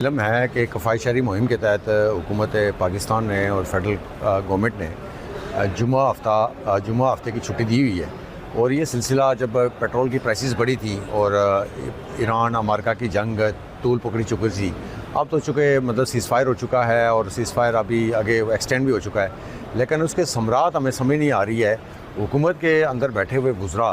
इल्म है कि कफ़ाई शहरी मुहिम के तहत हुकूमत पाकिस्तान ने और फेडरल गवर्नमेंट ने जुम्मा हफ्ते की छुट्टी दी हुई है। और ये सिलसिला जब पेट्रोल की प्राइसेस बढ़ी थी और ईरान अमेरिका की जंग तूल पकड़ी चुकी थी, अब तो चूँकि मतलब सीज़फायर हो चुका है और सीज़फायर अभी आगे एक्सटेंड भी हो चुका है, लेकिन उसके समरात हमें समझ नहीं आ रही है। हुकूमत के अंदर बैठे हुए गुजरा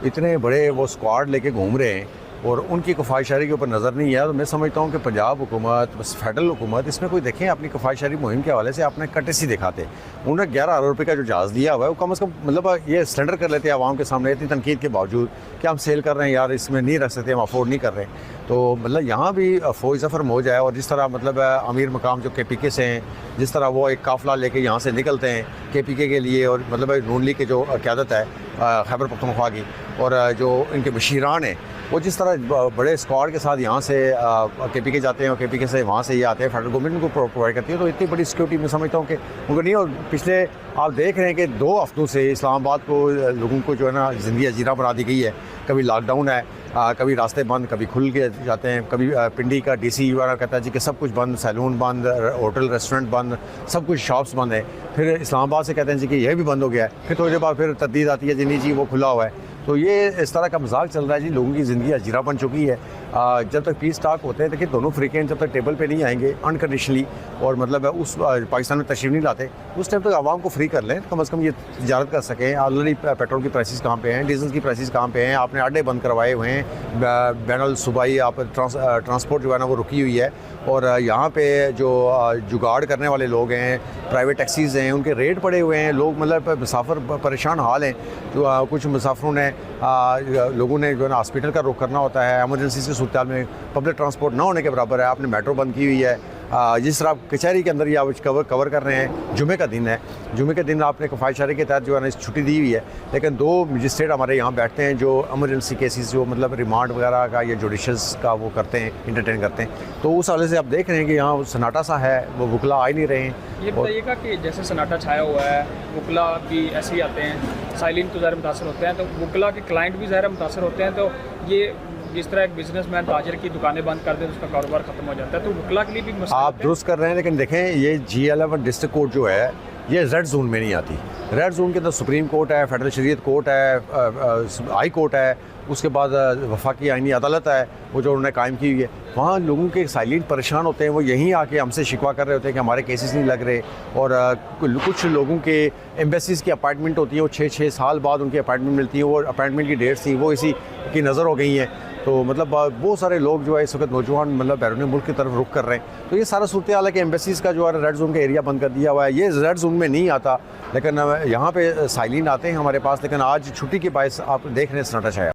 इतने बड़े वो स्क्वाड लेके घूम रहे हैं और उनकी कफ़ाई शहरी के ऊपर नज़र नहीं है। तो मैं समझता हूँ कि पंजाब हुकूमत, बस फेडरल हुकूमत, इसमें कोई देखें अपनी कफ़ाई शहरी मुहिम के हवाले से अपने कटेसी दिखाते। उन्होंने 11 अरब रुपये का जो जहाज़ दिया हुआ है वो कम अज़ कम मतलब ये सिलेंडर कर लेते हैं आवाम के सामने इतनी तनकीद के बावजूद कि हम सेल कर रहे हैं, यार इसमें नहीं रख सकते, हम अफोर्ड नहीं कर रहे। तो मतलब यहाँ भी फ़ौज ज़फ़र मौज है। और जिस तरह मतलब अमीर मकाम जो KPK से हैं, जिस तरह वो एक काफ़िला लेके यहाँ से निकलते हैं KPK के लिए, और मतलब नून लीग की जो क़यादत है खैबर पख्तूनख्वा की, और जो इनके बशीरान हैं, वो जिस तरह बड़े स्क्वाड के साथ यहाँ से KPK जाते हैं और KPK से वहाँ से ये आते हैं, फेडरल गवर्नमेंट उनको प्रोवाइड करती है। तो इतनी बड़ी सिक्योरिटी मैं समझता हूँ कि उनको नहीं। और पिछले आप देख रहे हैं कि 2 हफ्तों से इस्लामाबाद को लोगों को जो है ना ज़िंदगी अजीरा बना दी गई है। कभी लॉकडाउन है, कभी रास्ते बंद, कभी खुल के जाते हैं, कभी पिंडी का DC वाला कहता है जी कि सब कुछ बंद, सैलून बंद, होटल रेस्टोरेंट बंद, सब कुछ शॉप्स बंद है। फिर इस्लामाबाद से कहते हैं जी कि यह भी बंद हो गया है। फिर थोड़ी देर बाद फिर तजदीद आती है जी नहीं जी वो खुला हुआ है। तो ये इस तरह का मजाक चल रहा है जी। लोगों की ज़िंदगी अजीरा बन चुकी है। जब तक पीस टाक होते हैं, देखिए दोनों फ्रीकें जब तक टेबल पे नहीं आएंगे अनकंडीशनली, और मतलब उस पाकिस्तान में तशरीफ नहीं लाते, उस टाइम तक आवाम को फ्री कर लें, कम अज़ कम ये तजारत कर सकें। ऑलरेडी पेट्रोल की प्राइसेस कहाँ पे हैं, डीजल की प्राइसेस कहाँ पे हैं, आपने अड्डे बंद करवाए हुए हैं, बैनुल सूबाई आप ट्रांसपोर्ट जो है ना वो रुकी हुई है। और यहाँ पे जो जुगाड़ करने वाले लोग हैं, प्राइवेट टैक्सीज़ हैं, उनके रेट पड़े हुए हैं। लोग मतलब मुसाफिर परेशान हाल हैं। तो कुछ मुसाफिरों ने लोगों ने जो है ना हॉस्पिटल का रुख करना होता है, एमरजेंसी की सूरत में पब्लिक ट्रांसपोर्ट ना होने के बराबर है। आपने मेट्रो बंद की हुई है। जिस तरह आप कचहरी के अंदर ही आप कवर कर रहे हैं, जुमे का दिन है, जुमे के दिन आपने कफ़ाई शहरी के तहत जो है ना छुट्टी दी हुई है, लेकिन 2 मजिस्ट्रेट हमारे यहाँ बैठते हैं जो एमरजेंसी केसेस जो मतलब रिमांड वगैरह का या जुडिशल्स का वो करते हैं, इंटरटेन करते हैं। तो उस हवाले से आप देख रहे हैं कि यहाँ सन्नाटा सा है, वो वकला आ ही नहीं रहे हैं। ये बताइएगा कि जैसे सन्नाटा छाया हुआ है, वकला भी ऐसे ही आते हैं, साइलिन तो ज़्यादा मुतासर होते हैं, तो वकला के क्लाइंट भी ज़्यादा मुतासर होते हैं। तो ये जिस तरह एक बिजनेसमैन ताजर की दुकानें बंद कर दे तो उसका कारोबार ख़त्म हो जाता है, तो वकला के लिए भी मसला आप दुरुस्त कर रहे हैं। लेकिन देखें ये G11 डिस्ट्रिक्ट कोर्ट जो है ये रेड जोन में नहीं आती। रेड जोन के अंदर सुप्रीम कोर्ट है, फेडरल शरीयत कोर्ट है, हाई कोर्ट है, उसके बाद वफाकी आइनी अदालत है वो जो उन्होंने कायम की हुई है। वहाँ लोगों के साइलेंट परेशान होते हैं, वो यहीं आके हमसे शिकवा कर रहे होते हैं कि हमारे केसेस नहीं लग रहे। और कुछ लोगों के एम्बेसीज़ की अपॉइंटमेंट होती है, वो 6-6 साल बाद उनकी अपॉइंटमेंट मिलती है, वो अपॉइंटमेंट की डेट्स थी वो इसी की नज़र हो गई हैं। तो मतलब बहुत सारे लोग जो है इस वक्त नौजवान मतलब बैरून मुल्क की तरफ रुख कर रहे हैं। तो ये सारा सूरत हाल है कि एम्बेसीज़ का जो है रेड जोन का एरिया बंद कर दिया हुआ है। ये रेड जोन में नहीं आता, लेकिन यहाँ पे साइलिन आते हैं हमारे पास। लेकिन आज छुट्टी के बायस आप देख रहे हैं सन्नाटा छाया।